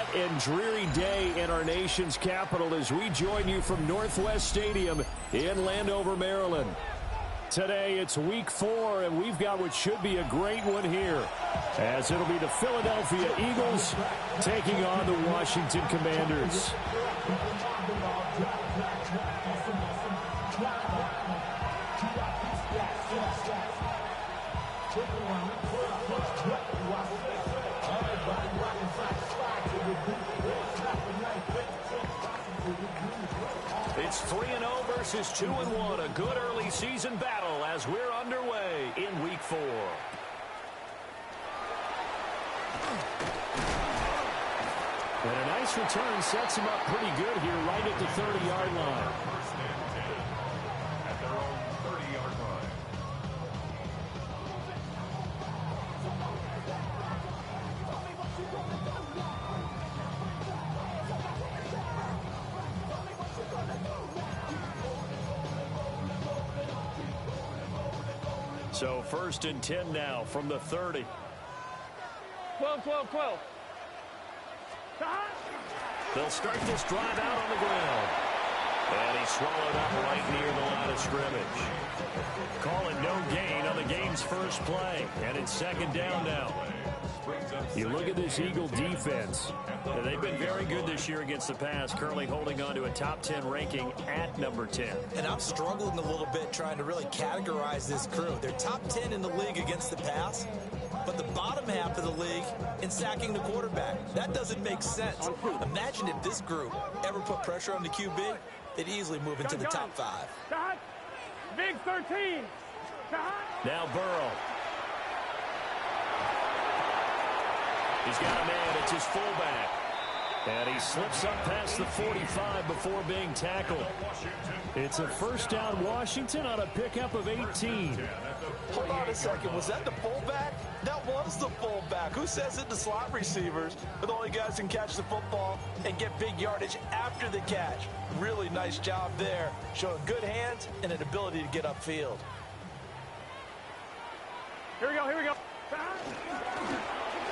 hot and dreary day in our nation's capital as we join you from Northwest Stadium in Landover, Maryland. Today it's week 4, and we've got what should be a great one here, as it'll be the Philadelphia Eagles taking on the Washington Commanders. It's 3-0 versus 2-1, a good early season battle as we're underway in week 4. And a nice return sets him up pretty good here right at the 30-yard line. First and 10 at their own 30-yard line. So first and 10 now from the 30. 12. They'll start this drive out on the ground. And he's swallowed up right near the line of scrimmage. Calling no gain on the game's first play. And it's second down now. You look at this Eagle defense. They've been very good this year against the pass, currently holding on to a top 10 ranking at number 10. And I'm struggling a little bit trying to really categorize this crew. They're top 10 in the league against the pass, but the bottom half of the league in sacking the quarterback. That doesn't make sense. Imagine if this group ever put pressure on the QB, they'd easily move into the top 5. Big 13. Now Burrow. He's got a man. It's his fullback. And he slips up past the 45 before being tackled. It's a first down Washington on a pickup of 18. Hold on a second. Was that the fullback? That was the fullback. Who says it to slot receivers? But the only guys can catch the football and get big yardage after the catch. Really nice job there. Showing good hands and an ability to get upfield. Here we go.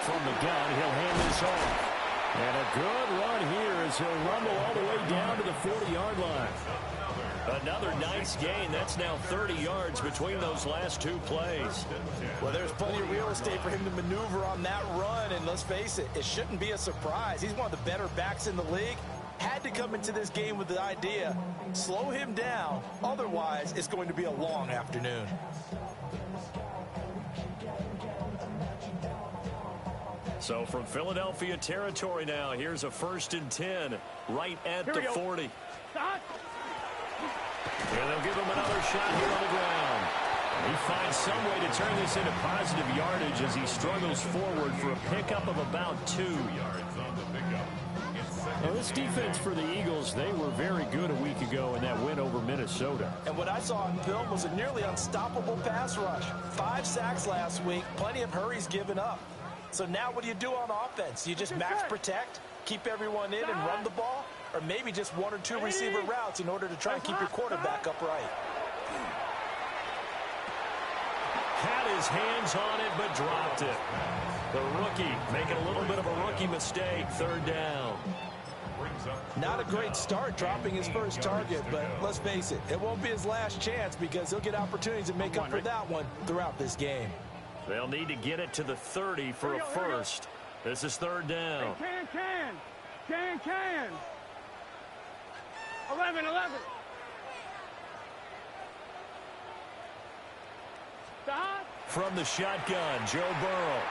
From the gun, he'll hand this off. And a good run here as he'll rumble all the way down to the 40-yard line. Another nice gain. That's now 30 yards between those last two plays. Well, there's plenty of real estate for him to maneuver on that run. And let's face it, it shouldn't be a surprise. He's one of the better backs in the league. Had to come into this game with the idea, slow him down. Otherwise, it's going to be a long afternoon. So from Philadelphia territory now, here's a first and 10 right at the 40. Stop. And they'll give him another shot here on the ground. He finds some way to turn this into positive yardage as he struggles forward for a pickup of about 2 yards on the pickup. Well, this defense for the Eagles, they were very good a week ago in that win over Minnesota. And what I saw on film was a nearly unstoppable pass rush. 5 sacks last week, plenty of hurries given up. So now what do you do on offense? You just max protect, keep everyone in and run the ball, or maybe just 1 or 2 receiver routes in order to try and keep your quarterback upright. Had his hands on it, but dropped it. The rookie making a little bit of a rookie mistake, third down. Not a great start dropping his first target, but let's face it, it won't be his last chance because he'll get opportunities to make up for that one throughout this game. They'll need to get it to the 30 for a first. This is third down. Can. 11. Stop. From the shotgun, Joe Burrow.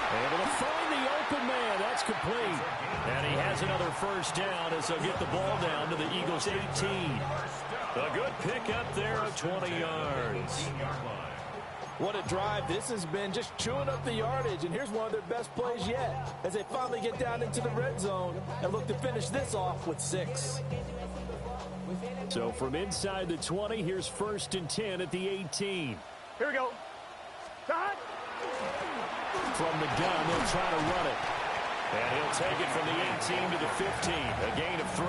Able to find the open man. That's complete. And he has another first down as they'll get the ball down to the Eagles' 18. A good pickup there of 20 yards. What a drive. This has been just chewing up the yardage, and here's one of their best plays yet as they finally get down into the red zone and look to finish this off with 6. So from inside the 20, here's first and 10 at the 18. Here we go. Stop. From the gun, they'll try to run it. And he'll take it from the 18 to the 15, a gain of 3.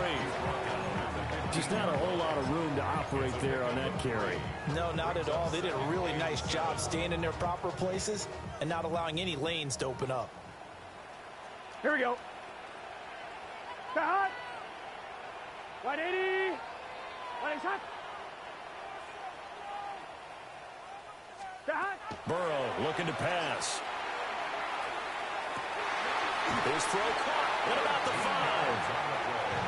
Just not a whole lot of room to operate there on that carry. No, not at all. They did a really nice job staying in their proper places and not allowing any lanes to open up. Here we go. To hot. 180. 180 shot. To hot. Burrow looking to pass. His throw caught at about the 5.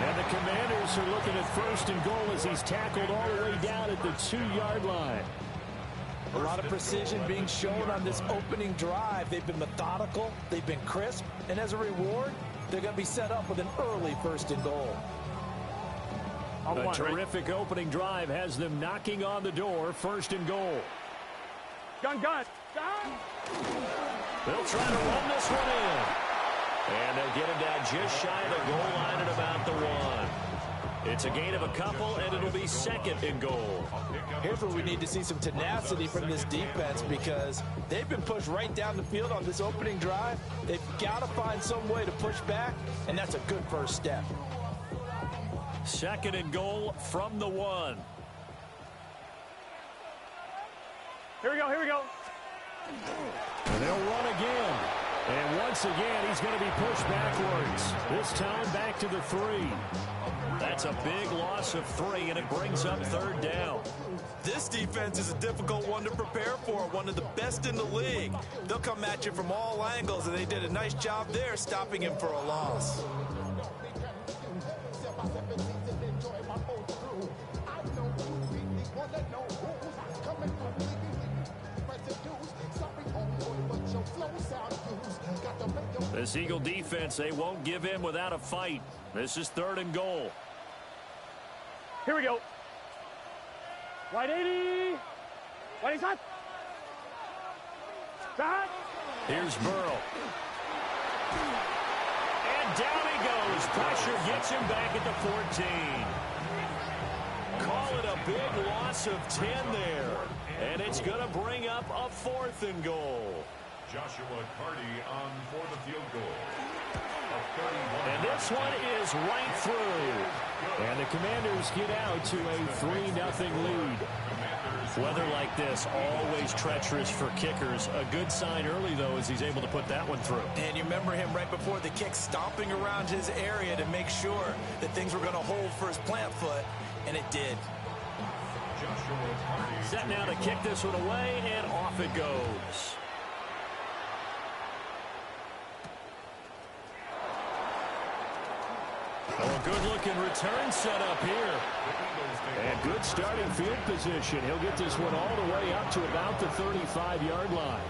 And the Commanders are looking at 1st and goal as he's tackled all the way down at the 2-yard line. A lot of precision being shown on this opening drive. They've been methodical, they've been crisp, and as a reward, they're going to be set up with an early 1st and goal. A terrific opening drive has them knocking on the door, 1st and goal. Gun. They'll try to run this one in. And they'll get him down just shy of the goal line at about the 1. It's a gain of a couple, and it'll be 2nd and goal. Here's where we need to see some tenacity from this defense because they've been pushed right down the field on this opening drive. They've got to find some way to push back, and that's a good first step. 2nd and goal from the 1. Here we go. And they'll run again. And once again, he's going to be pushed backwards. This time back to the 3. That's a big loss of 3, and it brings up 3rd down. This defense is a difficult one to prepare for, one of the best in the league. They'll come at you from all angles, and they did a nice job there stopping him for a loss. This Eagle defense, they won't give in without a fight. This is 3rd and goal. Here we go. 180. 180 shot. To hot. Here's Burrow. And down he goes. Pressure gets him back at the 14. Call it a big loss of 10 there. And it's going to bring up a 4th and goal. Joshua Carty on for the field goal. And this one is right through. And the Commanders get out to a 3-0 lead. Weather like this, always treacherous for kickers. A good sign early, though, as he's able to put that one through. And you remember him right before the kick stomping around his area to make sure that things were going to hold for his plant foot, and it did. Set now to kick this one away, and off it goes. Oh, a good-looking return set up here. And good starting field position. He'll get this one all the way up to about the 35-yard line.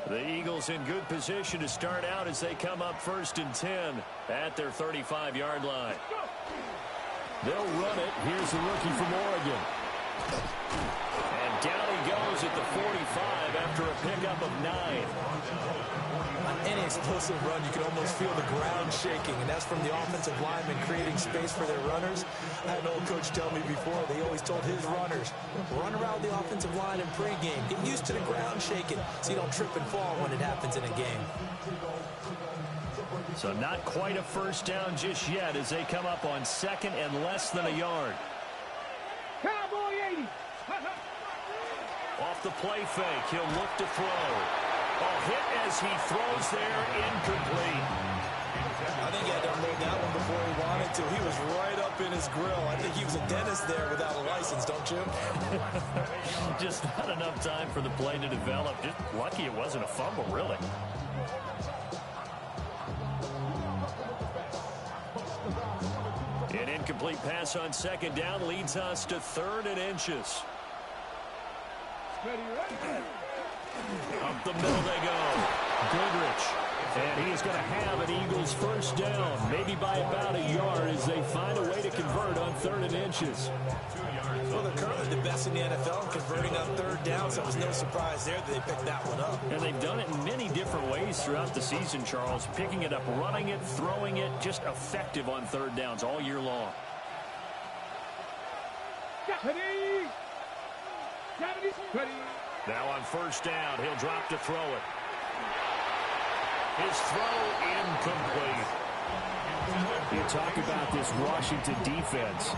The Eagles in good position to start out as they come up 1st and 10 at their 35-yard line. They'll run it. Here's the rookie from Oregon. And down he goes at the 45 after a pickup of 9. On any explosive run, you can almost feel the ground shaking, and that's from the offensive linemen creating space for their runners. I had an old coach tell me before, they always told his runners, run around the offensive line in pregame. Get used to the ground shaking so you don't trip and fall when it happens in a game. So not quite a 1st down just yet as they come up on 2nd and less than a yard. Cowboy 80. Off the play fake, he'll look to throw. A hit as he throws there, incomplete. I think he had to unload that one before he wanted to. He was right up in his grill. I think he was a dentist there without a license, don't you? Just not enough time for the play to develop. Just lucky it wasn't a fumble, really. An incomplete pass on 2nd down leads us to 3rd and inches. Up the middle they go. Goodrich. And he's going to have an Eagles 1st down, maybe by about a yard as they find a way to convert on 3rd and inches. Well, they're currently the best in the NFL in converting on 3rd down, so it was no surprise there that they picked that one up. And they've done it in many different ways throughout the season, Charles. Picking it up, running it, throwing it, just effective on 3rd downs all year long. Ready. Now on first down, he'll drop to throw it. His throw incomplete. You talk about this Washington defense.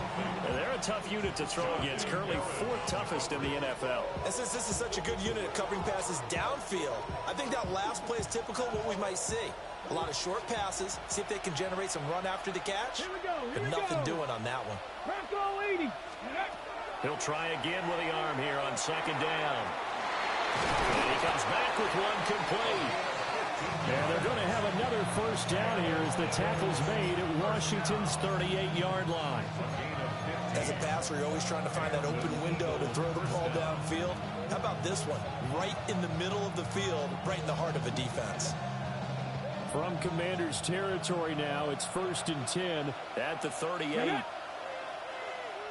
They're a tough unit to throw against, currently 4th toughest in the NFL. And since this is such a good unit at covering passes downfield, I think that last play is typical of what we might see. A lot of short passes, see if they can generate some run after the catch. But nothing doing on that one. Bronco 80. He'll try again with the arm here on second down. And he comes back with one complete. And they're going to have another first down here as the tackle's made at Washington's 38-yard line. As a passer, you're always trying to find that open window to throw the ball downfield. How about this one? Right in the middle of the field, right in the heart of a defense. From Commander's territory now, it's 1st and 10 at the 38.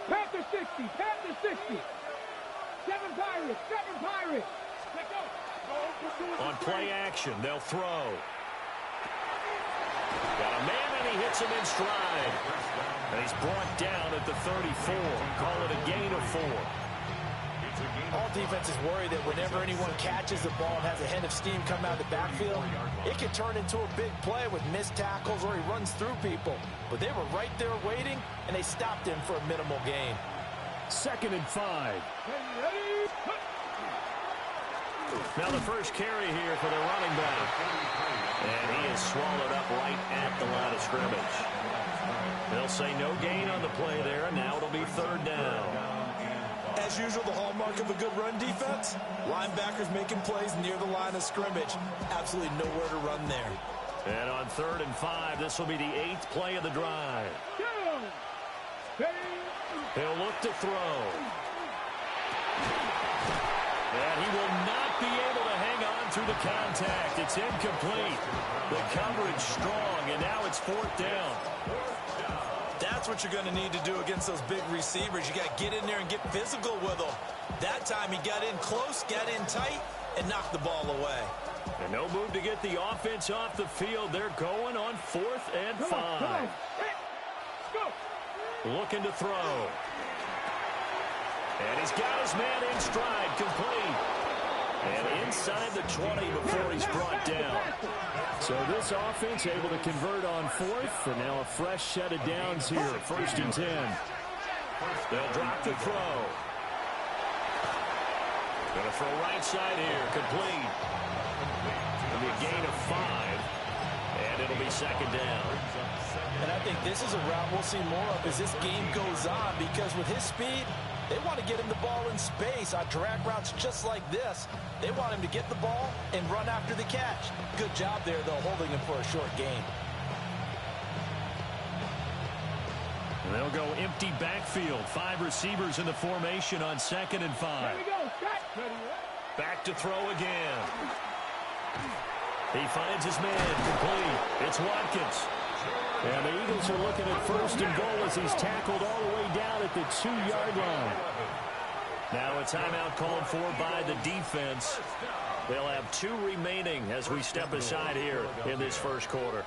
Panther 60, Panther 60. 7 Pirates, 7 Pirates. Let's go. On play action, they'll throw. Got a man, and he hits him in stride. And he's brought down at the 34. Call it a gain of 4. All defenses worry that whenever anyone catches the ball and has a head of steam come out of the backfield, it can turn into a big play with missed tackles or he runs through people. But they were right there waiting, and they stopped him for a minimal gain. 2nd and 5. Now the first carry here for the running back. And he is swallowed up right at the line of scrimmage. They'll say no gain on the play there, and now it'll be 3rd down. As usual, the hallmark of a good run defense, linebackers making plays near the line of scrimmage. Absolutely nowhere to run there. And on 3rd and 5, this will be the 8th play of the drive. He'll look to throw. And he will not be able to hang on through the contact. It's incomplete. The coverage strong, and now it's 4th down. That's what you're going to need to do against those big receivers. You got to get in there and get physical with them. That time he got in close, got in tight, and knocked the ball away. And no move to get the offense off the field. They're going on 4th and 5. Looking to throw. And he's got his man in stride, complete. And inside the 20 before he's brought down. So this offense able to convert on 4th, and now a fresh set of downs here, 1st and 10. They'll drop the throw. Going to throw right side here, complete. It'll be a gain of 5, and it'll be 2nd down. And I think this is a route we'll see more of as this game goes on, because with his speed, they want to get him the ball in space on drag routes just like this. They want him to get the ball and run after the catch. Good job there, though, holding him for a short gain. And they'll go empty backfield. 5 receivers in the formation on 2nd and 5. Back to throw again. He finds his man, complete. It's Watkins. And the Eagles are looking at 1st and goal as he's tackled all the way down at the 2-yard line. Now a timeout called for by the defense. They'll have 2 remaining as we step aside here in this first quarter.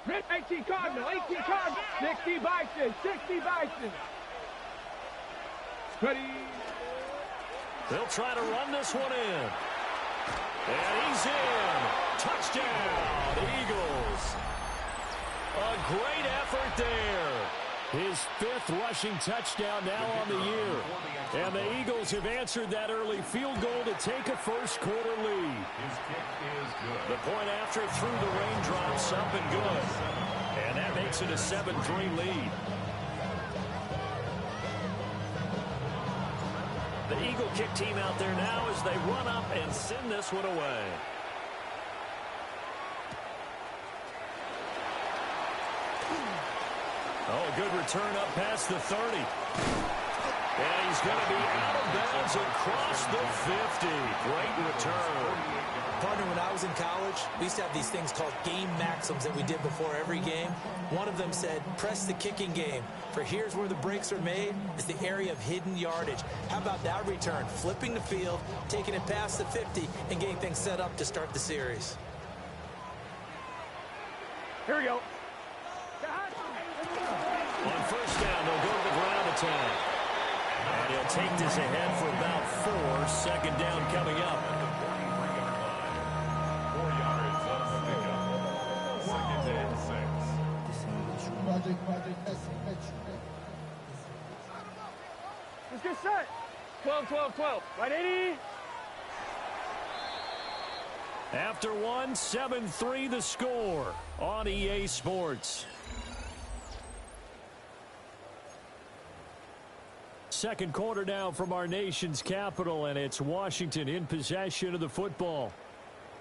Red 18 Cardinal, 18 Cardinal, 60 Bison, 60 Bison. Ready. They'll try to run this one in. And he's in. Touchdown, Eagles. A great effort there. His 5th rushing touchdown now on the year. And the Eagles have answered that early field goal to take a first quarter lead. The point after through the raindrops up and good. And that makes it a 7-3 lead. The Eagle kick team out there now as they run up and send this one away. Oh, a good return up past the 30. And he's going to be out of bounds across the 50. Great return. Partner, when I was in college, we used to have these things called game maxims that we did before every game. One of them said, press the kicking game. For here's where the breaks are made, is the area of hidden yardage. How about that return? Flipping the field, taking it past the 50, and getting things set up to start the series. Here we go. On first down, they'll go to the ground attack. And he'll take this ahead for about 4. Second down coming up. 4 yards on the pickup. Second and 6. Let's get set. 12, 12, 12. Right, 80. After one, 7-3 the score on EA Sports. Second quarter now from our nation's capital, and it's Washington in possession of the football.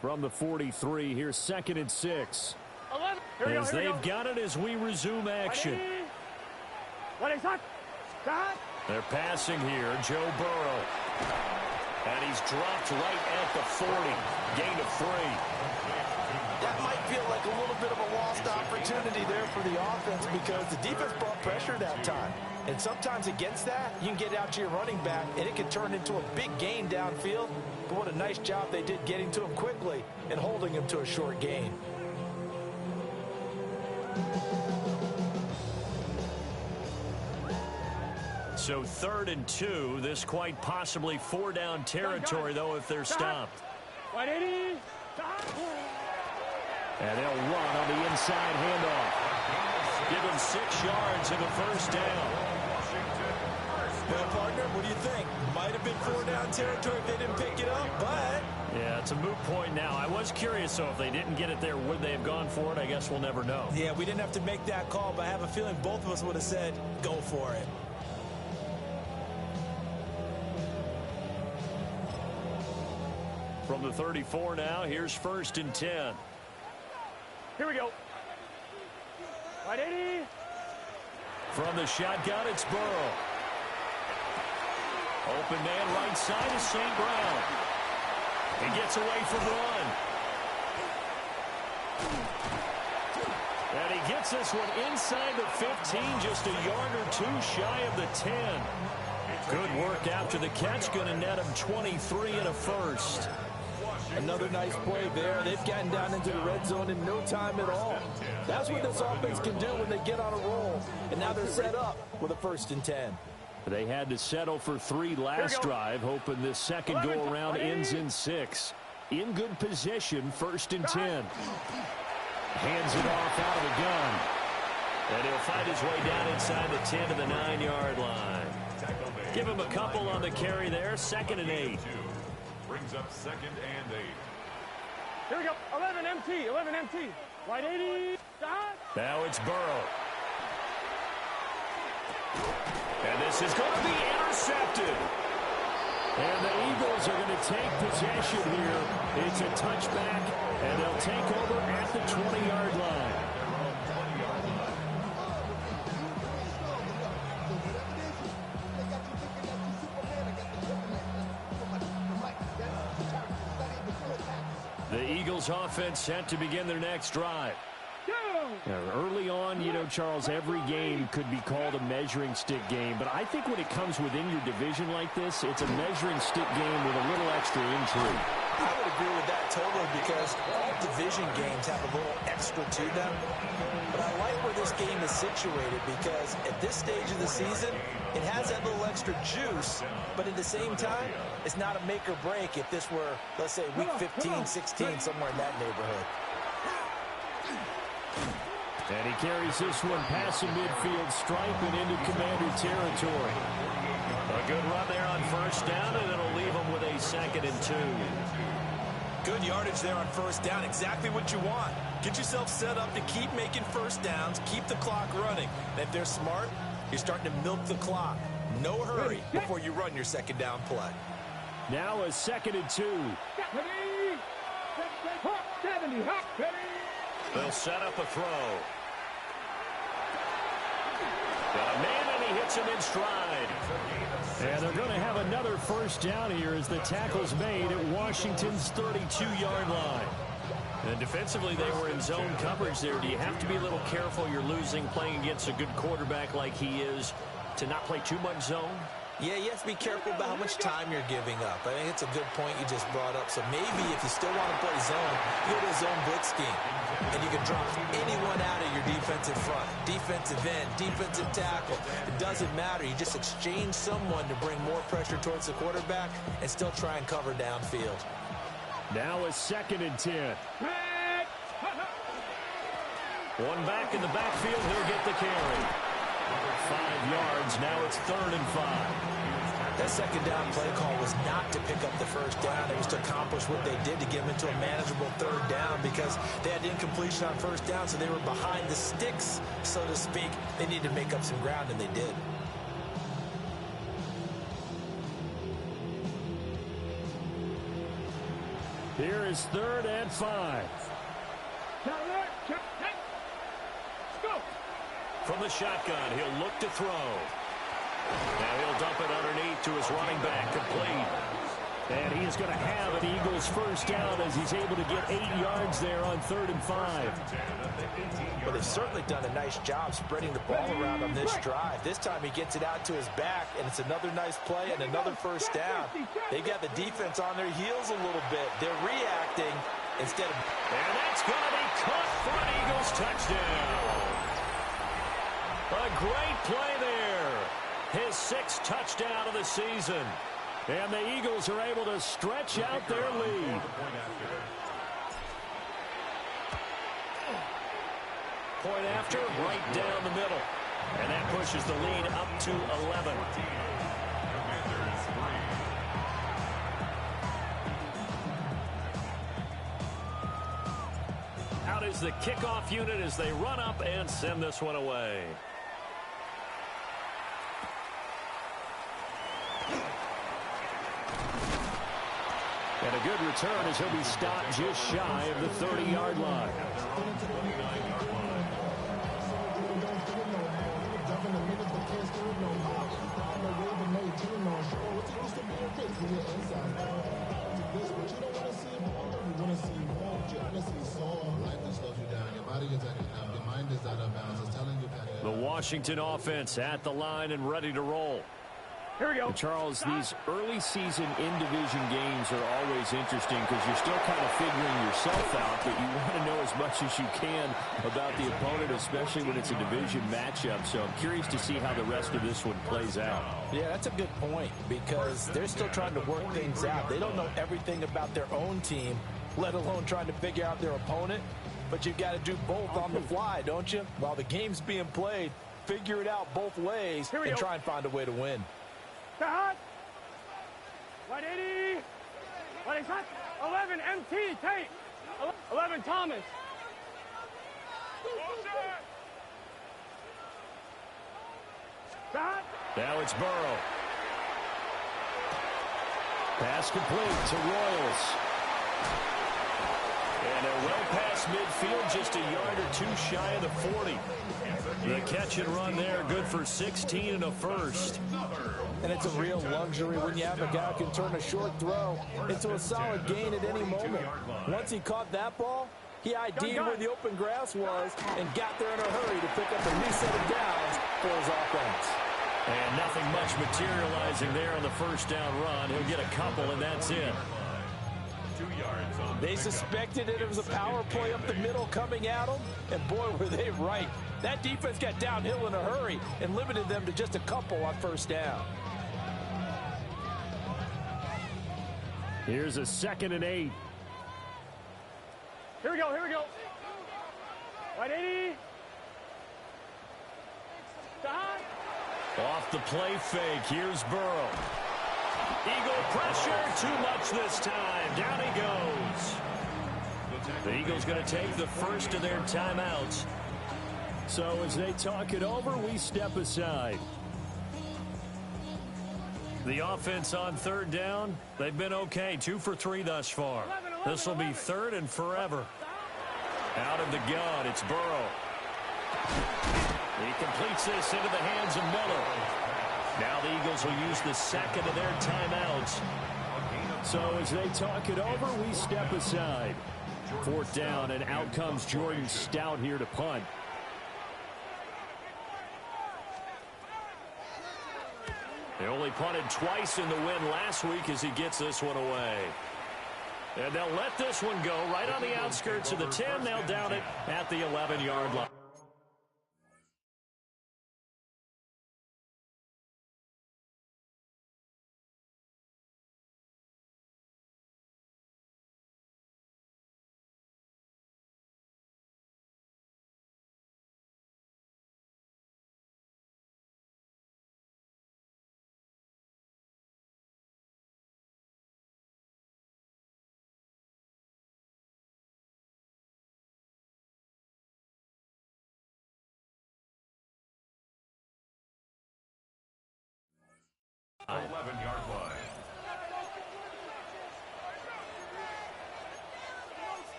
From the 43, here's 2nd and 6. 11. Here we go, As here we they've go. got it as we resume action. What is that? They're passing here, Joe Burrow. And he's dropped right at the 40. Gain of 3. That might feel like a little bit of a lost opportunity there for the offense because the defense brought pressure that time. And sometimes against that, you can get out to your running back, and it can turn into a big gain downfield. But what a nice job they did getting to him quickly and holding him to a short gain. So 3rd and 2. This quite possibly 4-down territory, though, if they're stopped. Right, 80. And they'll run on the inside handoff. Give him 6 yards in the first down. Well, partner, what do you think? Might have been 4-down territory if they didn't pick it up, but... Yeah, it's a moot point now. I was curious, so if they didn't get it there, would they have gone for it? I guess we'll never know. Yeah, we didn't have to make that call, but I have a feeling both of us would have said, go for it. From the 34 now, here's 1st and 10. Here we go. Right, 80. From the shotgun, it's Burrow. Open man right side is St. Brown. He gets away from run. And he gets this one inside the 15, just a yard or 2 shy of the 10. Good work after the catch, going to net him 23 and a first. Another nice play there. They've gotten down into the red zone in no time at all. That's what this offense can do when they get on a roll. And now they're set up with a 1st and 10. They had to settle for 3 last drive, hoping this second go-around ends in 6. In good position, 1st and 10. Hands it off out of the gun. And he'll find his way down inside the 10 to the 9-yard line. Give him a couple on the carry there, 2nd and 8. Brings up 2nd and 8. Here we go. 11 MT. 11 MT. Right, 80. Now it's Burrow. And this is going to be intercepted. And the Eagles are going to take possession here. It's a touchback, and they'll take over at the 20-yard line. The Eagles offense set to begin their next drive. Early on, you know, Charles, every game could be called a measuring stick game. But I think when it comes within your division like this, it's a measuring stick game with a little extra intrigue. I would agree with that totally because all division games have a little extra to them. But I like where this game is situated because at this stage of the season, it has that little extra juice. But at the same time, it's not a make or break if this were, let's say, week 15, 16, somewhere in that neighborhood. And he carries this one past the midfield stripe and into Commander territory. A good run there on first down, and it'll leave him with a 2nd and 2. Good yardage there on first down. Exactly what you want. Get yourself set up to keep making first downs, keep the clock running. And if they're smart, you're starting to milk the clock. No hurry before you run your second down play. Now a 2nd and 2. 70. They'll set up a throw. Got a man, and he hits him in stride. And they're going to have another first down here as the tackle's made at Washington's 32-yard line. And defensively, they were in zone coverage there. Do you have to be a little careful? You're losing, playing against a good quarterback like he is, to not play too much zone? Yeah, you have to be careful about how much time you're giving up. I think it's a good point you just brought up. So maybe if you still want to play zone, you go to a zone blitz scheme. And you can drop anyone out of your defensive front, defensive end, defensive tackle. It doesn't matter. You just exchange someone to bring more pressure towards the quarterback and still try and cover downfield. Now a 2nd and 10. One back in the backfield. He'll get the carry. 5 yards. Now it's 3rd and 5. That second down play call was not to pick up the first down. It was to accomplish what they did to get them into a manageable 3rd down because they had incompletion on first down, so they were behind the sticks, so to speak. They needed to make up some ground, and they did. Here is 3rd and 5. From the shotgun, he'll look to throw. Now he'll dump it underneath to his running back, complete. And he is going to have an Eagles first down as he's able to get 8 yards there on 3rd and 5. Well, they've certainly done a nice job spreading the ball around on this drive. This time he gets it out to his back, and it's another nice play and another first down. They've got the defense on their heels a little bit. They're reacting instead of... And that's going to be caught for an Eagles touchdown. A great play there. His 6th touchdown of the season. And the Eagles are able to stretch out their lead. Point after, right down the middle. And that pushes the lead up to 11. Out is the kickoff unit as they run up and send this one away. And a good return as he'll be stopped just shy of the 30-yard line. The Washington offense at the line and ready to roll. Here we go. Charles, these early season in-division games are always interesting because you're still kind of figuring yourself out, but you want to know as much as you can about the opponent, especially when it's a division matchup. So I'm curious to see how the rest of this one plays out. Yeah, that's a good point because they're still trying to work things out. They don't know everything about their own team, let alone trying to figure out their opponent. But you've got to do both on the fly, don't you? While the game's being played, figure it out both ways and try and find a way to win. Hot. 180. What is hot? 11 MT Tate. 11 Thomas. Hot. Now it's Burrow. Pass complete to Royals. And they're well past midfield, just a yard or 2 shy of the 40. The catch and run there, good for 16 and a first. And it's a real luxury when you have a guy who can turn a short throw into a solid gain at any moment. Once he caught that ball, he ID'd where the open grass was and got there in a hurry to pick up a new set of downs for his offense. And nothing much materializing there on the first down run. He'll get a couple, and that's it. They suspected it was a power play up the middle coming at them, and boy, were they right. That defense got downhill in a hurry and limited them to just a couple on first down. Here's a 2nd and 8. Here we go. Here we go. 180. Hot. Off the play fake, here's Burrow. Eagle pressure, too much this time. Down he goes. The Eagles going to take the first of their timeouts. So as they talk it over, we step aside. The offense on 3rd down, they've been okay. 2 for 3 thus far. This will be 3rd and forever. Out of the gun, it's Burrow. He completes this into the hands of Miller. Now the Eagles will use the second of their timeouts. So as they talk it over, we step aside. Fourth down, and out comes Jordan Stout here to punt. They only punted twice in the win last week as he gets this one away. And they'll let this one go right on the outskirts of the 10. They'll down it at the 11-yard line. The 11-yard line.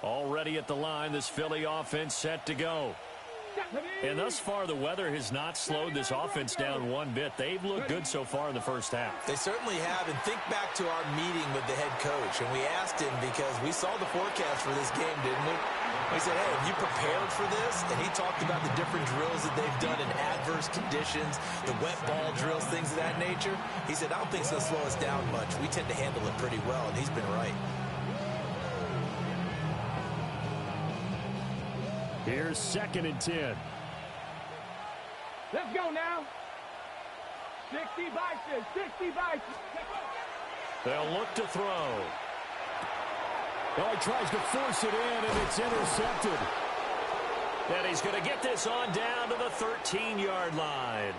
Already at the line, this Philly offense set to go. And thus far, the weather has not slowed this offense down one bit. They've looked good so far in the first half. They certainly have. And think back to our meeting with the head coach. And we asked him because we saw the forecast for this game, didn't we? We said, hey, have you prepared for this? And he talked about the different drills that they've done in adverse conditions, the wet ball drills, things of that nature. He said, I don't think it's going to slow us down much. We tend to handle it pretty well, and he's been right. Here's 2nd and 10. Let's go now. 60 Bison, 60 Bison. They'll look to throw. Oh, he tries to force it in, and it's intercepted. And he's going to get this on down to the 13-yard line.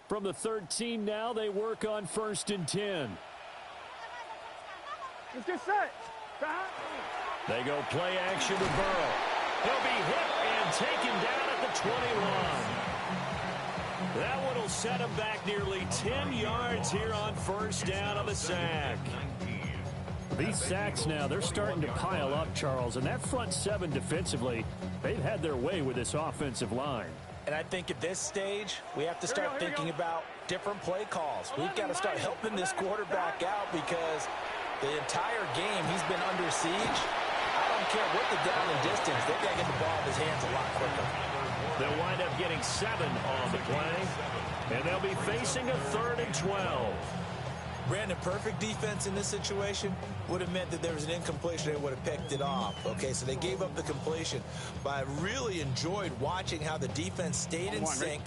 From the 13 now, they work on 1st and 10. It's just set. They go play action to Burrow. He'll be hit and taken down at the 21. That one will set him back nearly 10 yards here on 1st down of a sack. These sacks now, they're starting to pile up, Charles. And that front 7 defensively, they've had their way with this offensive line. And I think at this stage, we have to start thinking about different play calls. We've got to start helping this quarterback out because the entire game he's been under siege. I don't care what the down and distance. They've got to get the ball in his hands a lot quicker. They'll wind up getting 7 on the play, and they'll be facing a 3rd and 12. Brandon, perfect defense in this situation would have meant that there was an incompletion. They would have picked it off. Okay, so they gave up the completion. But I really enjoyed watching how the defense stayed in sync,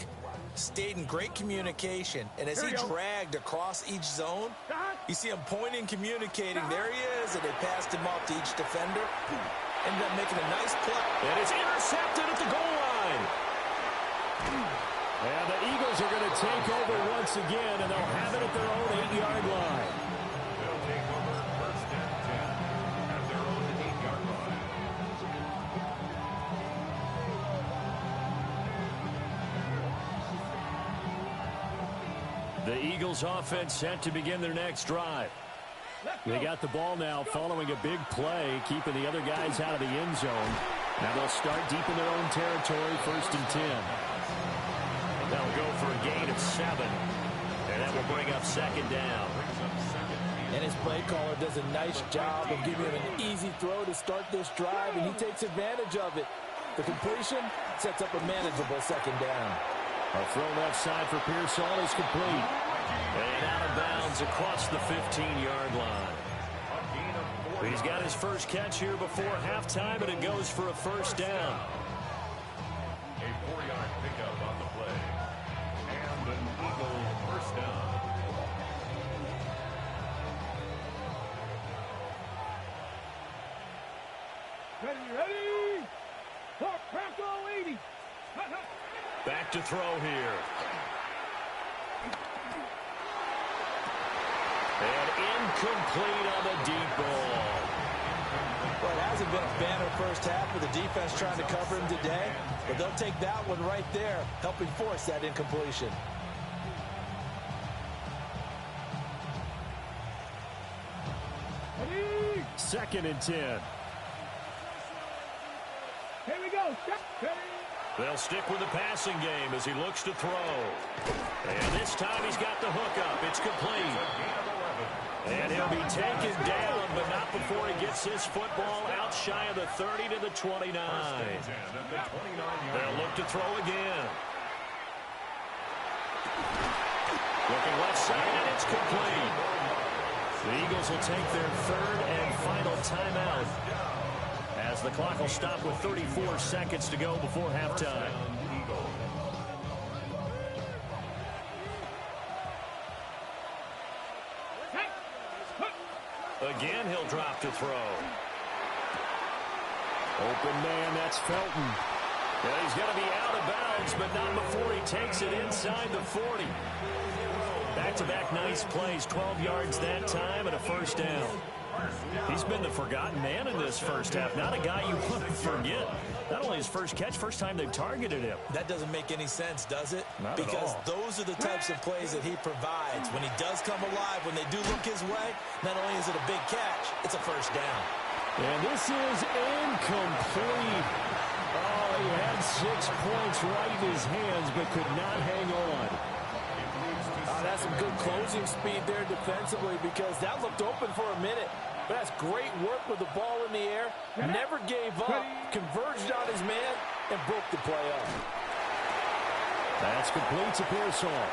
stayed in great communication. And as he dragged across each zone, you see him pointing, communicating. There he is, and they passed him off to each defender. Ended up making a nice play. And it's intercepted at the goal line. And the Eagles are going to take over once again, and they'll have it at their own 8-yard line. They'll take over 1st and 10 at their own 8-yard line. The Eagles offense set to begin their next drive. They got the ball now following a big play, keeping the other guys out of the end zone. Now they'll start deep in their own territory, 1st and 10. They'll go for a gain of 7, and that will bring up 2nd down. And his play caller does a nice job of giving him an easy throw to start this drive, and he takes advantage of it. The completion sets up a manageable 2nd down. A throw left side for Pearsall is complete. And out of bounds across the 15-yard line. He's got his first catch here before halftime, and it goes for a 1st down. A 4-yard pickup on the play. And an Eagle 1st down. Ready. Tackle 80. Back to throw here. And incomplete on the deep ball. Well, it hasn't been a banner first half with the defense trying to cover him today, but they'll take that one right there, helping force that incompletion. Ready. 2nd and 10. Here we go. Ready. They'll stick with the passing game as he looks to throw. And this time he's got the hook up. It's complete. And he'll be taken down, but not before he gets his football out shy of the 30 to the 29. They'll look to throw again. Looking left side, and it's complete. The Eagles will take their 3rd and final timeout, as the clock will stop with 34 seconds to go before halftime. Again, he'll drop to throw. Open man, that's Felton. Well, he's going to be out of bounds, but not before he takes it inside the 40. Back-to-back nice plays, 12 yards that time and a first down. He's been the forgotten man in this first half. Not a guy you want to forget. Not only his first catch, first time they've targeted him. That doesn't make any sense, does it? Not at because all. those are the types of plays that he provides. When he does come alive, when they do look his way, not only is it a big catch, it's a first down. And this is incomplete. Oh, he had 6 points right in his hands, but could not hang on. That's some good closing speed there defensively, because that looked open for a minute. But that's great work with the ball in the air. Never gave up, converged on his man, and broke the play up. That's complete to Pearsall.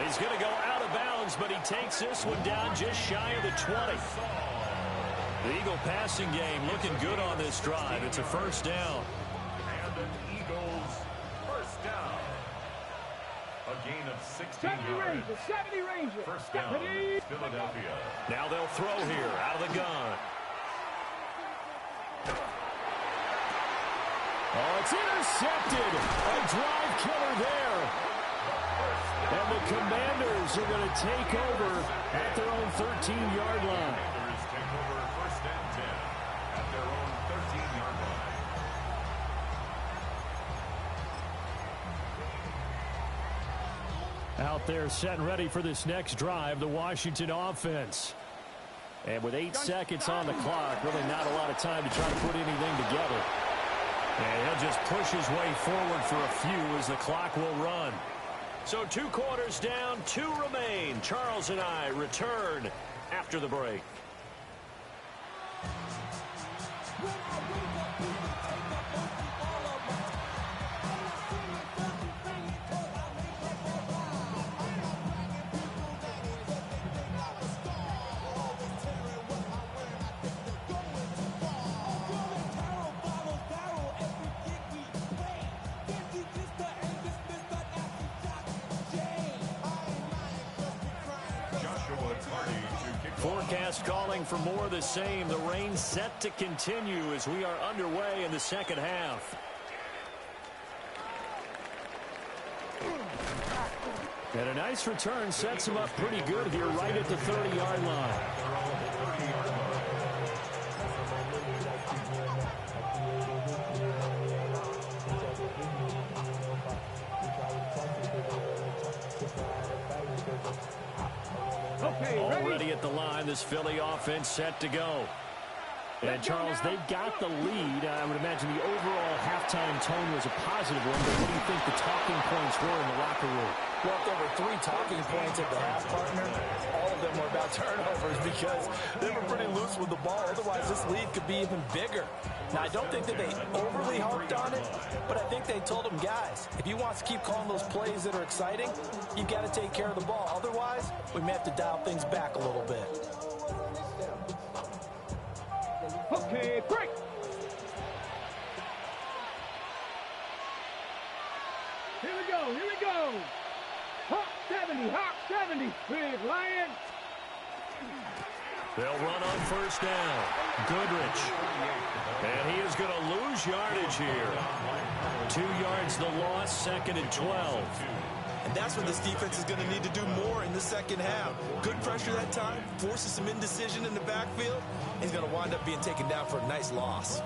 He's going to go out of bounds, but he takes this one down just shy of the 20. The Eagle passing game looking good on this drive. It's a first down. And an Eagles first down. A gain of 16 yards. 70 Ranger. First down, Philadelphia. Now they'll throw here out of the gun. Oh, it's intercepted. A drive killer there. And the Commanders are going to take over at their own 13-yard line. Commanders take over first and 10 at their own 13-yard line. Out there set and ready for this next drive, the Washington offense. And with 8 seconds on the clock, really not a lot of time to try to put anything together. And he'll just push his way forward for a few as the clock will run. So 2 quarters down, 2 remain. Charles and I return after the break. Forecast calling for more of the same. The rain set to continue as we are underway in the second half. And a nice return sets him up pretty good here right at the 30-yard line. Already at the line, this Philly offense set to go. And, Charles, they've got the lead. I would imagine the overall halftime tone was a positive one, but what do you think the talking points were in the locker room? Well, if there were 3 talking points at the half, partner, all of them were about turnovers because they were pretty loose with the ball. Otherwise, this lead could be even bigger. Now, I don't think that they overly harped on it, but I think they told them, guys, if you want to keep calling those plays that are exciting, you've got to take care of the ball. Otherwise, we may have to dial things back a little bit. Okay, break. Here we go, here we go. Hawk 70, Hawk 70. Big Lion. They'll run on first down. Goodrich. And he is going to lose yardage here. 2 yards the loss, 2nd and 12. And that's what this defense is going to need to do more in the second half. Good pressure that time, forces some indecision in the backfield. He's going to wind up being taken down for a nice loss.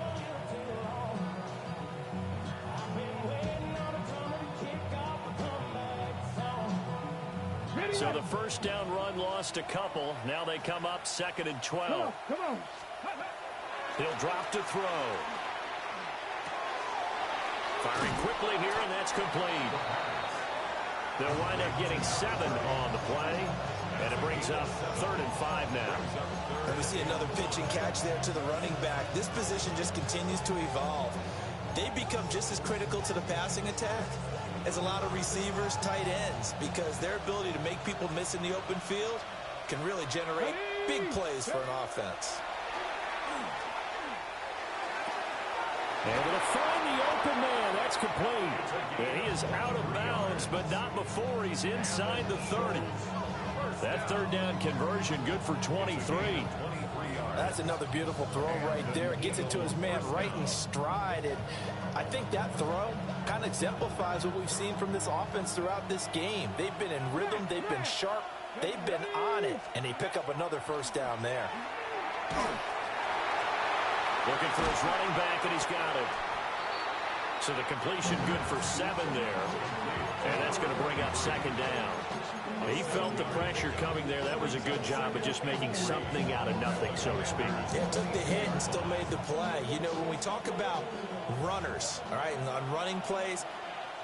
So the first down run lost a couple. Now they come up 2nd and 12. Come on. He'll drop to throw. Firing quickly here, and that's complete. They'll wind up getting 7 on the play, and it brings up 3rd and 5 now. And we see another pitch and catch there to the running back. This position just continues to evolve. They become just as critical to the passing attack as a lot of receivers, tight ends, because their ability to make people miss in the open field can really generate big plays for an offense. Able to find the open man. That's complete. And he is out of bounds, but not before he's inside the 30. That 3rd down conversion good for 23. That's another beautiful throw right there. It gets it to his man right in stride. And I think that throw kind of exemplifies what we've seen from this offense throughout this game. They've been in rhythm. They've been sharp. They've been on it. And they pick up another first down there. Looking for his running back, and he's got it. So the completion good for 7 there. And that's going to bring up 2nd down. He felt the pressure coming there. That was a good job of just making something out of nothing, so to speak. Yeah, took the hit and still made the play. You know, when we talk about runners, all right, and on running plays,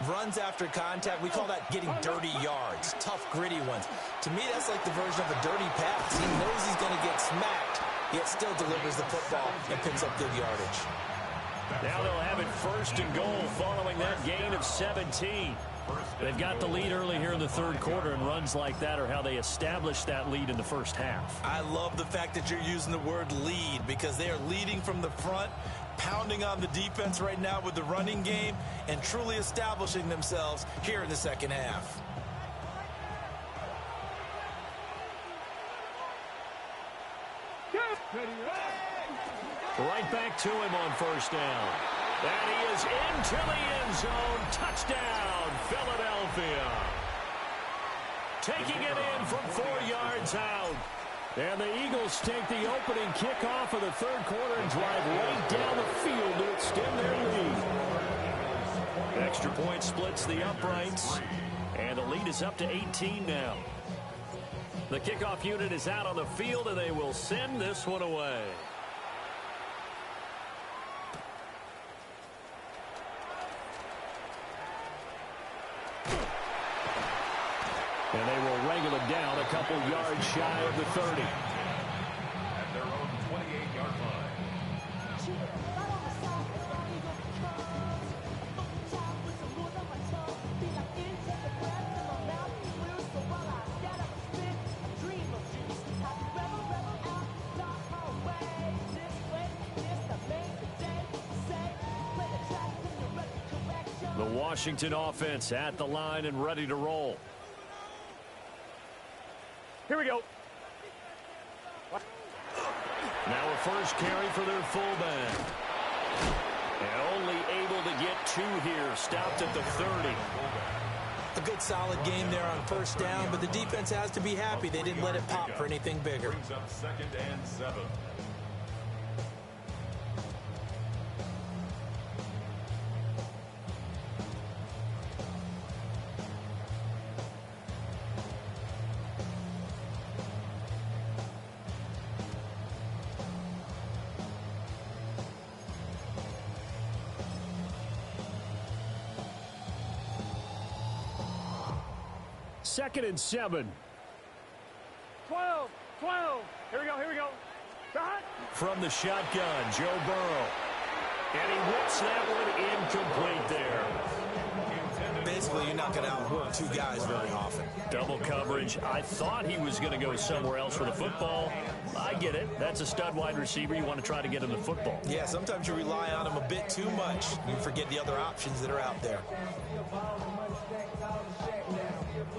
runs after contact, we call that getting dirty yards, tough, gritty ones. To me, that's like the version of a dirty pass. He knows he's going to get smacked, yet still delivers the football and picks up good yardage. Now they'll have it 1st and goal following that gain of 17. They've got the lead early here in the 3rd quarter, and runs like that are how they establish that lead in the first half. I love the fact that you're using the word lead, because they are leading from the front, pounding on the defense right now with the running game, and truly establishing themselves here in the second half. Right back to him on first down. And he is into the end zone. Touchdown, Philadelphia. Taking it in from 4 yards out. And the Eagles take the opening kickoff of the 3rd quarter and drive right down the field to extend their lead. Extra point splits the uprights. And the lead is up to 18 now. The kickoff unit is out on the field, and they will send this one away. And they will wrangle it down a couple yards shy of the 30. At their own 28-yard line. The Washington offense at the line and ready to roll. Here we go. Now a first carry for their fullback. And only able to get 2 here. Stopped at the 30. A good solid game there on first down, but the defense has to be happy they didn't let it pop for anything bigger. Brings up 2nd and 7. Second and 7. 12. Here we go. Shot. From the shotgun, Joe Burrow. And he whips that one incomplete there. Basically, you're not going to outwork 2 guys very often. Double coverage. I thought he was going to go somewhere else for the football. I get it. That's a stud wide receiver. You want to try to get him the football. Yeah, sometimes you rely on him a bit too much. You forget the other options that are out there.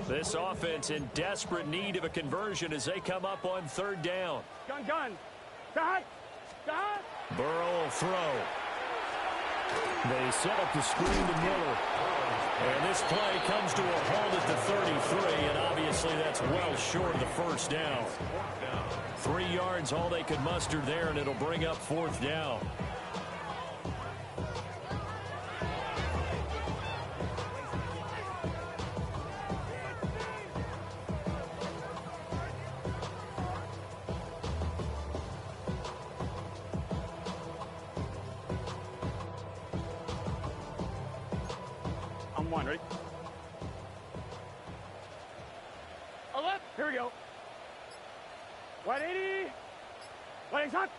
This offense in desperate need of a conversion as they come up on third down. Gun. Start. Burrow will throw. They set up the screen to Miller. And this play comes to a halt at the 33, and obviously that's well short of the first down. 3 yards, all they could muster there, and it'll bring up fourth down. One, ready? A left. Here we go. 180. 180 shot.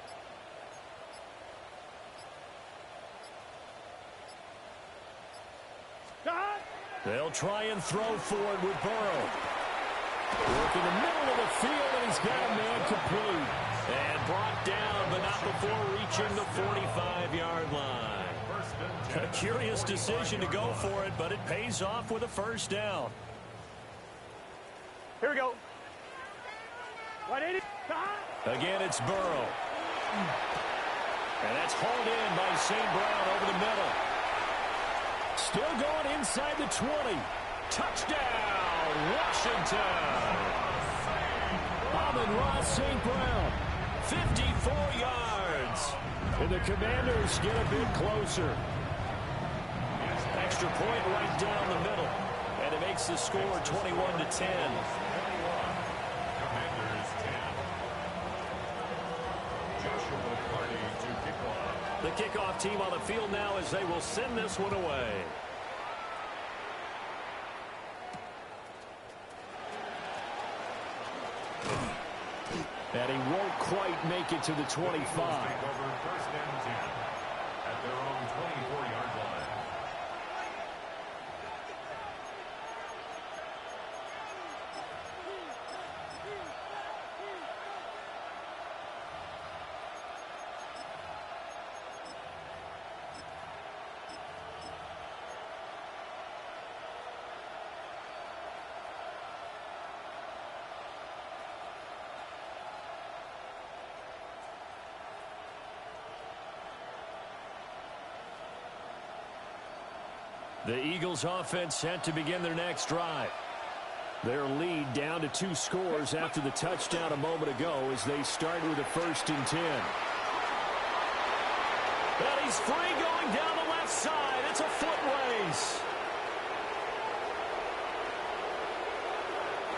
They'll try and throw for it with Burrow. Work in the middle of the field, and he's got a man complete. And brought down, but not before reaching the 45-yard line. A curious decision to go for it, but it pays off with a first down. Here we go. 180. Again, it's Burrow. And that's hauled in by St. Brown over the middle. Still going inside the 20. Touchdown, Washington. Amon-Ra St. Brown, 54 yards. And the Commanders get a bit closer. Extra point right down the middle. And it makes the score 21-10. The kickoff team on the field now as they will send this one away. And he won't quite make it to the 25. First down 10 at their own 24-yard line. The Eagles offense set to begin their next drive. Their lead down to 2 scores after the touchdown a moment ago as they start with a 1st and 10. And he's free going down the left side. It's a foot race.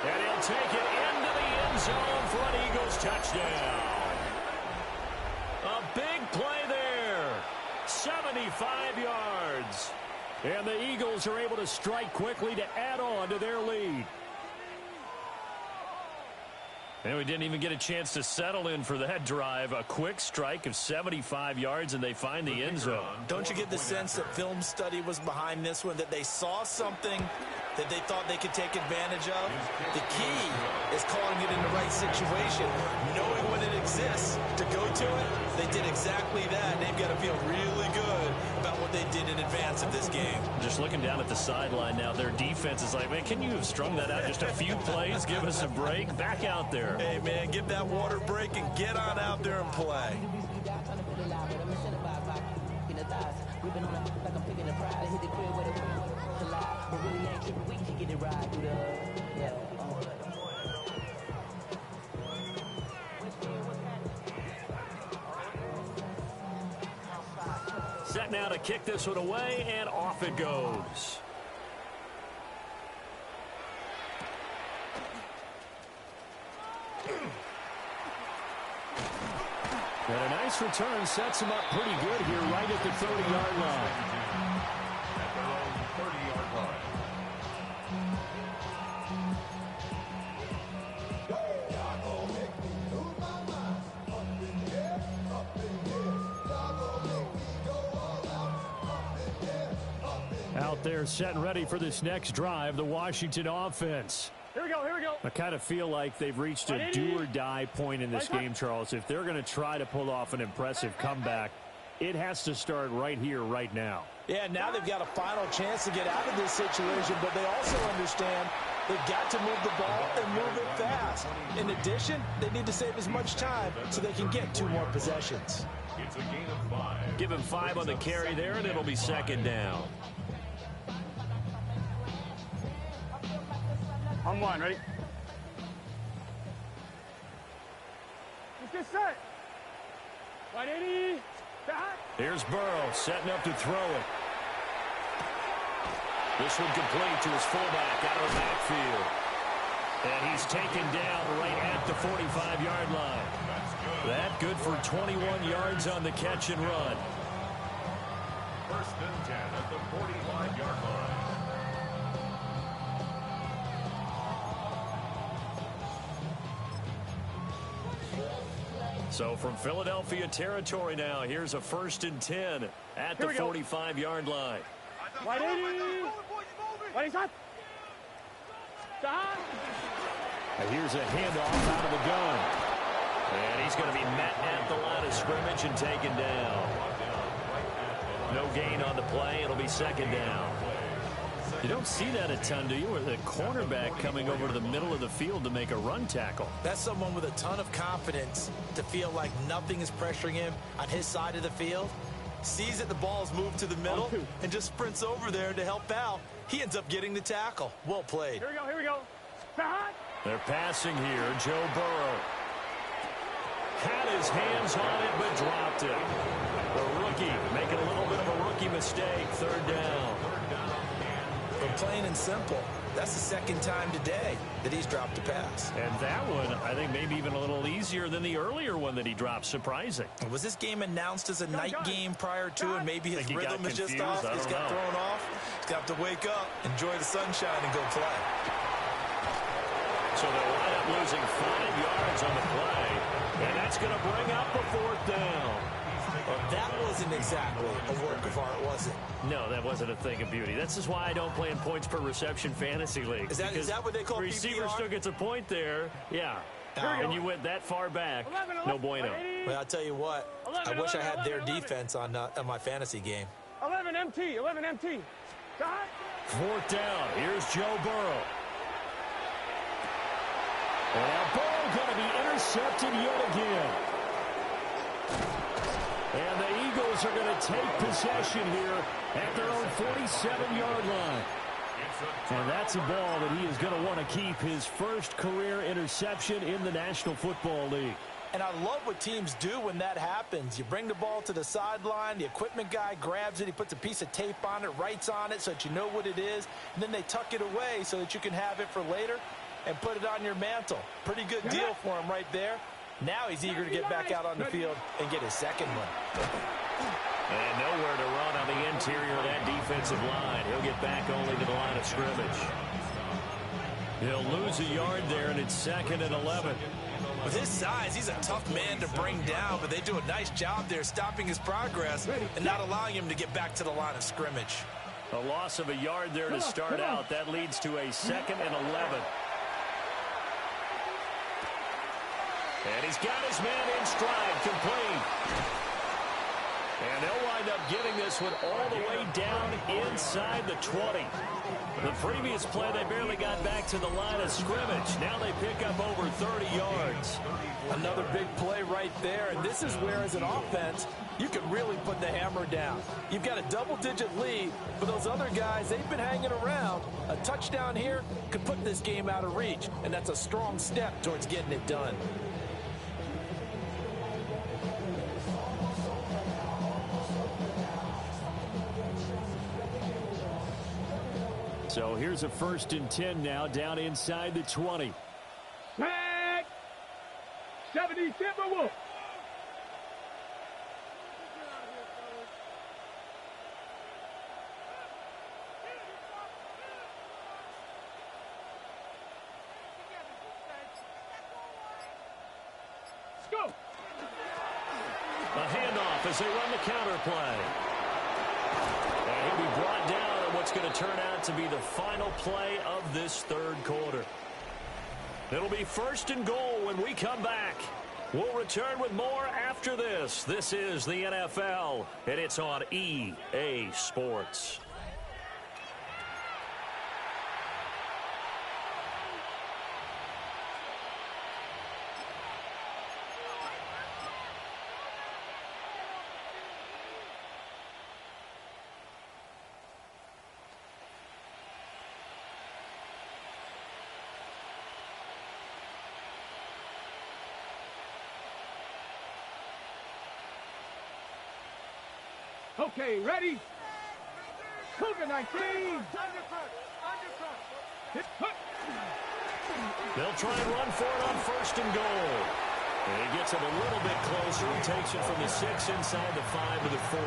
And he'll take it into the end zone for an Eagles touchdown. A big play there. 75 yards. And the Eagles are able to strike quickly to add on to their lead. And we didn't even get a chance to settle in for that drive. A quick strike of 75 yards, and they find the end zone. Don't you get the sense that film study was behind this one, that they saw something that they thought they could take advantage of? The key is calling it in the right situation, knowing when it exists to go to it. They did exactly that. They've got to feel really good about what they did in advance of this game. Just looking down at the sideline now, their defense is like, man, can you have strung that out just a few plays? Give us a break. Back out there. Hey, man, give that water break and get on out there and play. Set now to kick this one away, and off it goes. And a nice return sets him up pretty good here right at the 30-yard line. At their own 30-yard line. Out there set and ready for this next drive, the Washington offense. Here we go, here we go. I kind of feel like they've reached a do-or-die point in this game, Charles. If they're going to try to pull off an impressive comeback, it has to start right here, right now. Yeah, now they've got a final chance to get out of this situation, but they also understand They've got to move the ball and move it fast. In addition, they need to save as much time so they can get 2 more possessions. It's a gain of 5. Give him 5 on the carry there, and it'll be second down. On 1, ready? Let's get set. 180. Here's Burrow setting up to throw it. This one complete to his fullback out of the backfield. And he's taken down right at the 45-yard line. That good for 21 yards on the catch and run. First and 10 at the 45-yard line. So from Philadelphia territory now, here's a first and 10 at the 45-yard line. 180. 180. Stop. And here's a handoff out of the gun. And he's going to be met at the line of scrimmage and taken down. No gain on the play. It'll be second down. You don't see that a ton, do you? Or the cornerback coming over to the middle of the field to make a run tackle. That's someone with a ton of confidence to feel like nothing is pressuring him on his side of the field. Sees that the ball's moved to the middle and just sprints over there to help out. He ends up getting the tackle. Well played. Here we go, here we go. Stop. They're passing here. Joe Burrow had his hands on it but dropped it. The rookie making a little bit of a rookie mistake. Third down. But plain and simple, that's the second time today that he's dropped a pass. And that one, I think, maybe even a little easier than the earlier one that he dropped. Surprising. Was this game announced as a night game prior to, and maybe his rhythm is just off? He's got thrown off. He's got to wake up, enjoy the sunshine, and go play. So they'll wind up losing 5 yards on the play, and that's going to bring up a 4th down. Well, that wasn't exactly a work of art, was it? No, that wasn't a thing of beauty. This is why I don't play in points per reception fantasy league. Is that what they call receiver PPR? still gets a point there. Yeah. And you went that far back. No bueno. Well, I'll tell you what. I wish I had their defense on my fantasy game. 11 MT. 11 MT. Stop. 4th down. Here's Joe Burrow. And now Burrow going to be intercepted yet again. And the Eagles are going to take possession here at their own 47-yard line. And that's a ball that he is going to want to keep, his first career interception in the National Football League. And I love what teams do when that happens. You bring the ball to the sideline, the equipment guy grabs it, he puts a piece of tape on it, writes on it so that you know what it is, and then they tuck it away so that you can have it for later and put it on your mantle. Pretty good deal for him right there. Now he's eager to get back out on the field and get his second one. And nowhere to run on the interior of that defensive line. He'll get back only to the line of scrimmage. He'll lose a yard there, and it's 2nd and 11. With his size, he's a tough man to bring down, but they do a nice job there stopping his progress and not allowing him to get back to the line of scrimmage. A loss of a yard there to start out. That leads to a 2nd and 11. And he's got his man in stride, complete. And they'll wind up getting this one all the way down inside the 20. The previous play, they barely got back to the line of scrimmage. Now they pick up over 30 yards. Another big play right there, and this is where, as an offense, you can really put the hammer down. You've got a double-digit lead, but those other guys, they've been hanging around. A touchdown here could put this game out of reach, and that's a strong step towards getting it done. So here's a 1st and 10 now, down inside the 20. Tag. 70 Timberwolves. Let's go. A handoff as they run the counter play. And he'll be brought down on what's going to turn out to be the final play of this 3rd quarter. It'll be 1st and goal when we come back. We'll return with more after this. This is the NFL, and it's on EA Sports. Okay, ready? Cougar 19. They'll try and run for it on 1st and goal. And he gets it a little bit closer. He takes it from the 6 inside the 5 to the 4.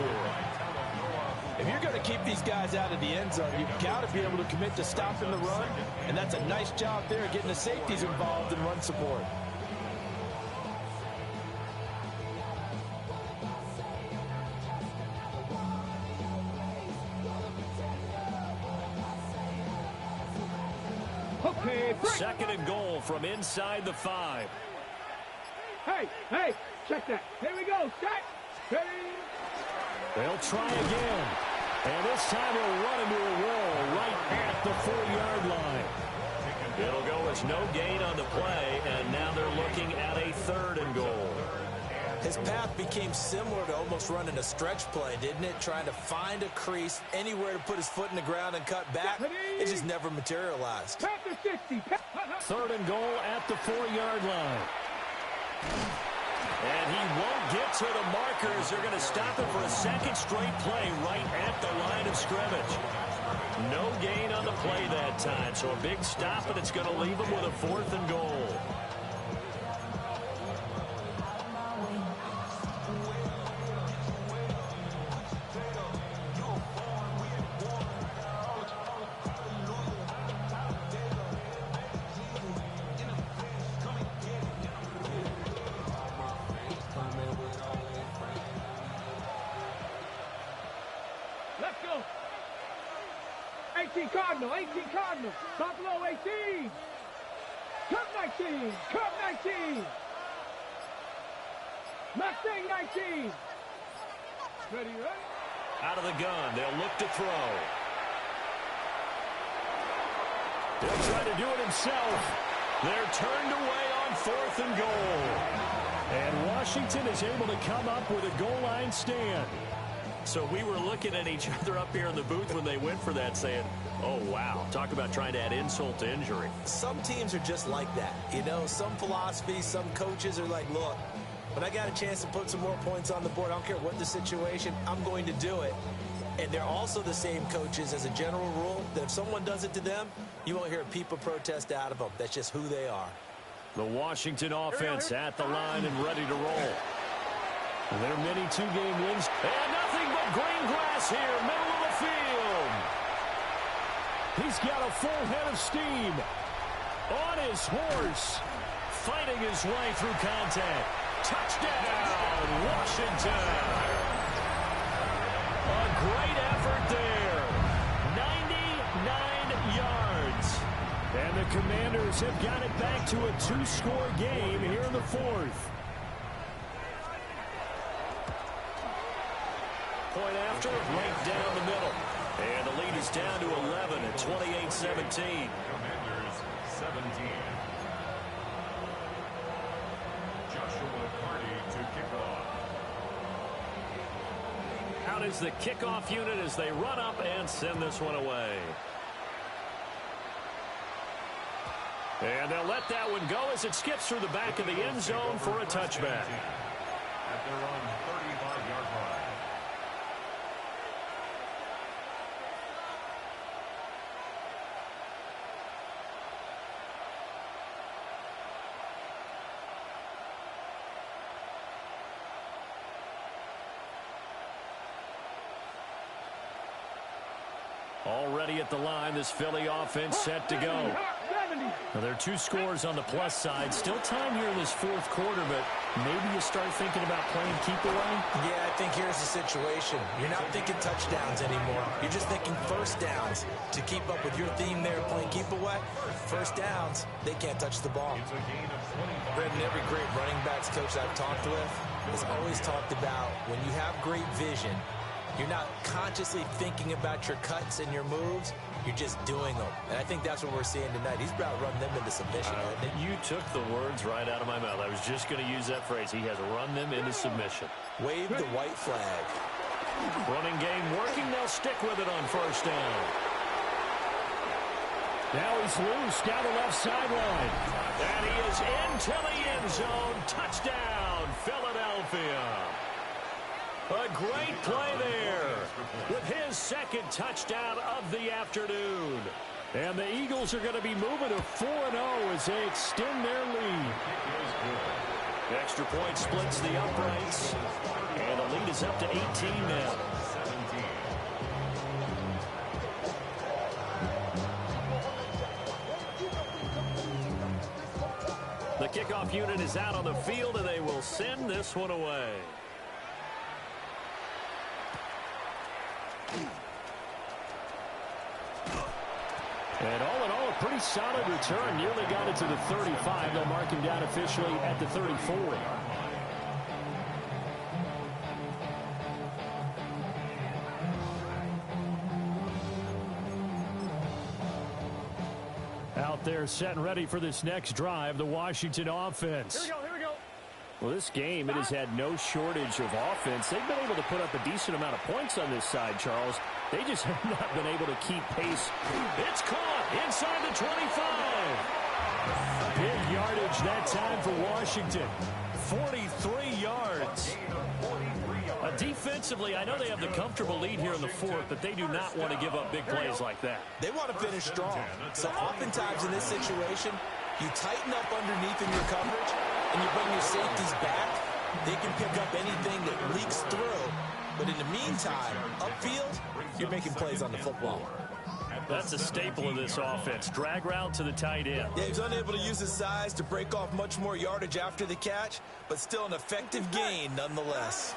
If you're going to keep these guys out of the end zone, you've got to be able to commit to stopping the run. And that's a nice job there, getting the safeties involved in run support. Okay, break. 2nd and goal from inside the 5. Hey, check that. Here we go. Set. Ready. They'll try again. And this time he'll run into a wall right at the 4-yard line. It'll go as no gain on the play, and now they're looking at a 3rd and goal. His path became similar to almost running a stretch play, didn't it? Trying to find a crease, anywhere to put his foot in the ground and cut back. It just never materialized. Panther 60. 3rd and goal at the 4-yard line. And he won't get to the markers. They're going to stop it for a 2nd straight play right at the line of scrimmage. No gain on the play that time, so a big stop, and it's going to leave them with a 4th and goal. Let's go. 18 Cardinal. Buffalo 18. Cup 19. Cup 19. Mustang 19. Ready? Out of the gun, they'll look to throw. He'll try to do it himself. They're turned away on 4th and goal. And Washington is able to come up with a goal line stand. So we were looking at each other up here in the booth when they went for that, saying, oh, wow. Talk about trying to add insult to injury. Some teams are just like that. You know, some philosophies, some coaches are like, look, when I got a chance to put some more points on the board, I don't care what the situation, I'm going to do it. And they're also the same coaches as a general rule that if someone does it to them, you won't hear a peep of protest out of them. That's just who they are. The Washington offense at the line and ready to roll. Their many 2-game wins. And nothing but green grass here, middle of the field. He's got a full head of steam. On his horse. Fighting his way through contact. Touchdown, Washington. A great effort there. 99 yards. And the Commanders have got it back to a 2-score game here in the 4th. Point after, right down the middle. And the lead is down to 11 at 28-17. Commanders 17. Joshua Carty to kick off. Out is the kickoff unit as they run up and send this one away. And they'll let that one go as it skips through the back of the end zone for a touchback. At their own 35-yard line. Already at the line, this Philly offense set to go. Now, there are 2 scores on the plus side. Still time here in this 4th quarter, but maybe you start thinking about playing keep away? Yeah, I think here's the situation. You're not thinking touchdowns anymore. You're just thinking first downs. To keep up with your theme there, playing keep away, first downs, they can't touch the ball. It's a gain of 25. Brendan, every great running backs coach I've talked with has always talked about when you have great vision, you're not consciously thinking about your cuts and your moves. You're just doing them. And I think that's what we're seeing tonight. He's about to run them into submission. You took the words right out of my mouth. I was just going to use that phrase. He has run them into submission. Wave the white flag. Running game working. They'll stick with it on first down. Now he's loose down the left sideline. And he is into the end zone. Touchdown, Philadelphia. A great play there with his second touchdown of the afternoon. And the Eagles are going to be moving to 4-0 as they extend their lead. The extra point splits the uprights. And the lead is up to 18 now. The kickoff unit is out on the field, and they will send this one away. And all in all, a pretty solid return. Nearly got it to the 35. They'll mark him down officially at the 34. Out there set and ready for this next drive, the Washington offense. Here we go. Well, this game, it has had no shortage of offense. They've been able to put up a decent amount of points on this side, Charles. They just have not been able to keep pace. It's caught inside the 25. Big yardage that time for Washington. 43 yards. Defensively, I know they have the comfortable lead here in the fourth, but they do not want to give up big plays like that. They want to finish strong. So oftentimes in this situation, you tighten up underneath in your coverage, and you bring your safeties back. They can pick up anything that leaks through. But in the meantime, upfield, you're making plays on the football. That's a staple of this offense. Drag route to the tight end. Yeah, he's unable to use his size to break off much more yardage after the catch, but still an effective gain nonetheless.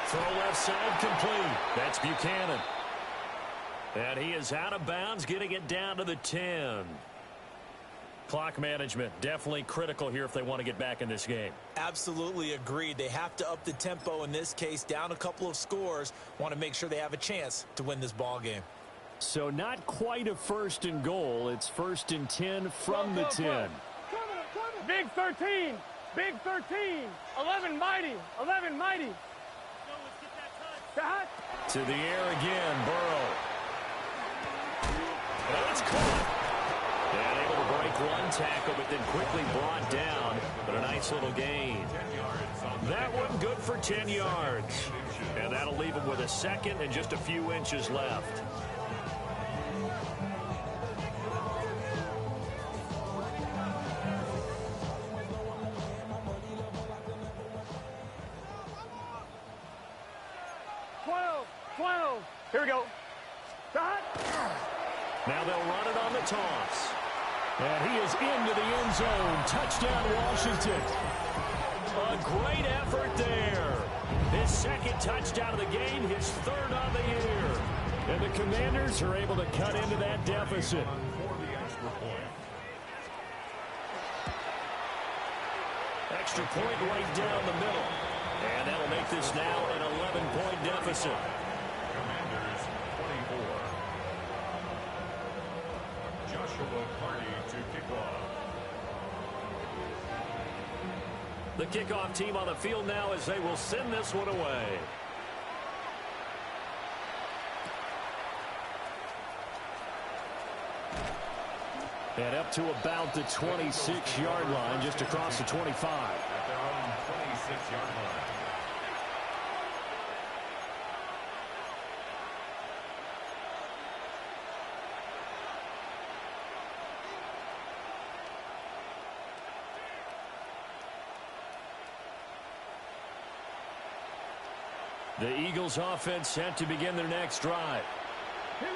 Throw left side complete. That's Buchanan. And he is out of bounds, getting it down to the 10. Clock management, definitely critical here if they want to get back in this game. Absolutely agreed. They have to up the tempo in this case, down a couple of scores. Want to make sure they have a chance to win this ball game. So not quite a 1st and goal. It's 1st and 10 from the 10. Big 13. Big 13. 11 mighty. 11 mighty. To the air again, Burrow. And it's caught. And able to break one tackle, but then quickly brought down. But a nice little gain. That one good for 10 yards. And that'll leave him with a second and just a few inches left. Here we go. Now they'll run it on the toss. And he is into the end zone. Touchdown, Washington. A great effort there. His second touchdown of the game, his 3rd on the year. And the Commanders are able to cut into that deficit. Extra point right down the middle. And that'll make this now an 11-point deficit. Commanders 24. Joshua Party to kick off. The kickoff team on the field now as they will send this one away. And up to about the 26-yard line, just across the 25. At their own 26-yard line. The Eagles offense set to begin their next drive.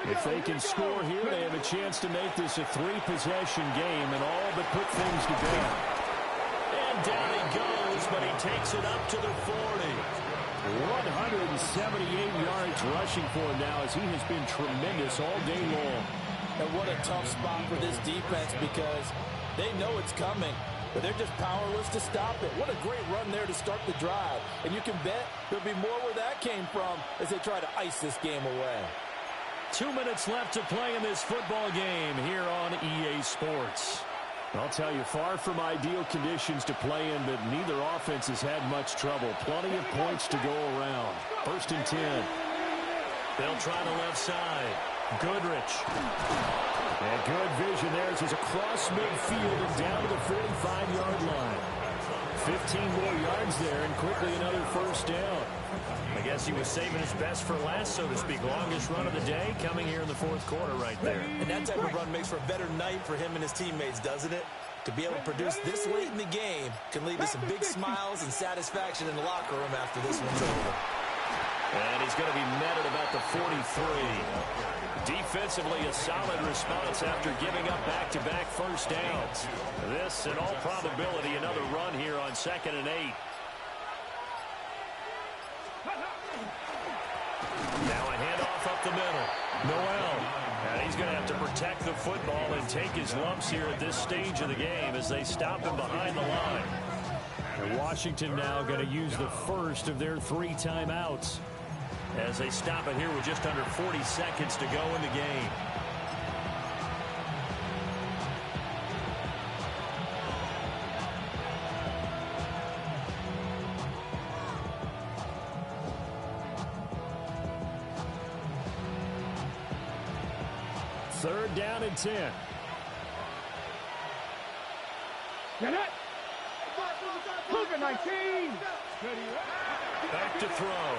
If they can score here, they have a chance to make this a 3-possession game and all but put things to bed. And down he goes, but he takes it up to the 40. 178 yards rushing for him now as he has been tremendous all day long. And what a tough spot for this defense because they know it's coming, but they're just powerless to stop it. What a great run there to start the drive. And you can bet there'll be more where that came from as they try to ice this game away. 2 minutes left to play in this football game here on EA Sports. I'll tell you, far from ideal conditions to play in, but neither offense has had much trouble. Plenty of points to go around. 1st and 10. They'll try the left side. Goodrich. And good vision there as he's across midfield and down to the 45-yard line. 15 more yards there and quickly another first down. I guess he was saving his best for last, so to speak. Longest run of the day coming here in the fourth quarter right there. And that type of run makes for a better night for him and his teammates, doesn't it? To be able to produce this late in the game can lead to some big smiles and satisfaction in the locker room after this one's over. And he's going to be met at about the 43. Defensively, a solid response after giving up back-to-back first downs. This, in all probability, another run here on 2nd and 8. Now a handoff up the middle. Noel. And he's going to have to protect the football and take his lumps here at this stage of the game as they stop him behind the line. And Washington now going to use the first of their 3 timeouts as they stop it here with just under 40 seconds to go in the game. Third down and 10. Get it. Cougar 19. Back to throw.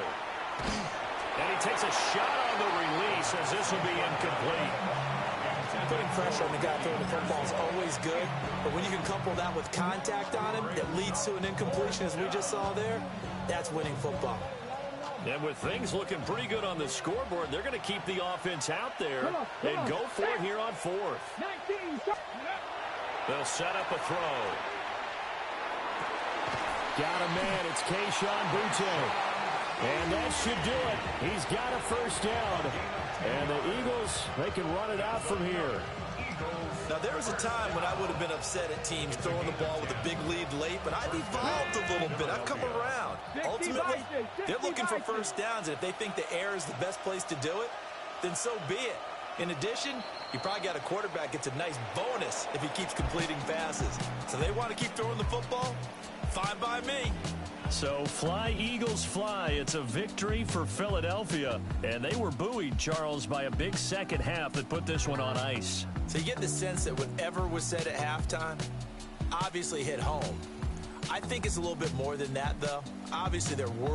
And he takes a shot on the release as this will be incomplete. Putting pressure on the guy throwing the football is always good, but when you can couple that with contact on him that leads to an incompletion, as we just saw there, that's winning football. And with things looking pretty good on the scoreboard, they're going to keep the offense out there and go for it here on 4th. They'll set up a throw. Got a man. It's Kayshon Boutte. And that should do it. He's got a first down. And the Eagles, they can run it out from here. Now, there was a time when I would have been upset at teams throwing the ball with a big lead late, but I've evolved a little bit. I've come around. Ultimately, they're looking for first downs, and if they think the air is the best place to do it, then so be it. In addition, you probably got a quarterback gets a nice bonus if he keeps completing passes. So they want to keep throwing the football? Fine by me. So fly, Eagles, fly. It's a victory for Philadelphia. And they were buoyed, Charles, by a big second half that put this one on ice. So you get the sense that whatever was said at halftime obviously hit home. I think it's a little bit more than that, though. Obviously, they're worried.